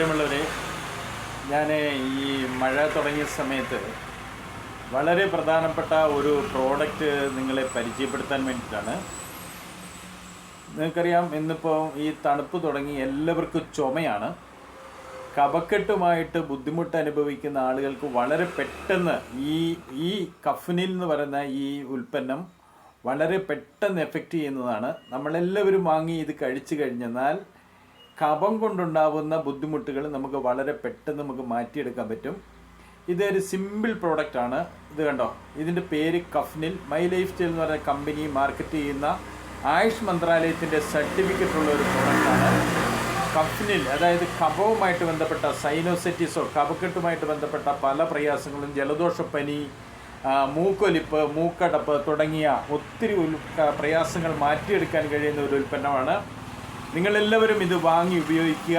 പ്രിയമുള്ളവരെ, ഞാൻ ഈ മഴ തുടങ്ങിയ സമയത്ത് വളരെ പ്രധാനപ്പെട്ട ഒരു പ്രോഡക്റ്റ് നിങ്ങളെ പരിചയപ്പെടുത്താൻ വേണ്ടിയിട്ടാണ്. നിങ്ങൾക്കറിയാം, ഇന്നിപ്പോൾ ഈ തണുപ്പ് തുടങ്ങി എല്ലാവർക്കും ചുമയാണ്. കഫക്കെട്ടുമായിട്ട് ബുദ്ധിമുട്ട് അനുഭവിക്കുന്ന ആളുകൾക്ക് വളരെ പെട്ടെന്ന് ഈ കഫ്നിൽ എന്ന് പറയുന്ന ഈ ഉൽപ്പന്നം വളരെ പെട്ടെന്ന് എഫക്റ്റ് ചെയ്യുന്നതാണ്. നമ്മളെല്ലാവരും വാങ്ങി ഇത് കഴിച്ചു കഴിഞ്ഞാൽ കഫം കൊണ്ടുണ്ടാവുന്ന ബുദ്ധിമുട്ടുകൾ നമുക്ക് വളരെ പെട്ടെന്ന് നമുക്ക് മാറ്റിയെടുക്കാൻ പറ്റും. ഇതൊരു സിമ്പിൾ പ്രോഡക്റ്റാണ്. ഇത് കണ്ടോ, ഇതിൻ്റെ പേര് കഫ്നിൽ. മൈ ലൈഫ് സ്റ്റൈൽ എന്ന് പറയുന്ന കമ്പനി മാർക്കറ്റ് ചെയ്യുന്ന ആയുഷ് മന്ത്രാലയത്തിൻ്റെ സർട്ടിഫിക്കറ്റ് ഉള്ള ഒരു പ്രോഡക്റ്റാണ് കഫ്നിൽ. അതായത് കഫവുമായിട്ട് ബന്ധപ്പെട്ട സൈനോസെറ്റിസോ കഫക്കെട്ടുമായിട്ട് ബന്ധപ്പെട്ട പല പ്രയാസങ്ങളും, ജലദോഷപ്പനി, മൂക്കൊലിപ്പ്, മൂക്കടപ്പ് തുടങ്ങിയ ഒത്തിരി പ്രയാസങ്ങൾ മാറ്റിയെടുക്കാൻ കഴിയുന്ന ഒരു ഉൽപ്പന്നമാണ്. നിങ്ങളെല്ലാവരും ഇത് വാങ്ങി ഉപയോഗിക്കുക.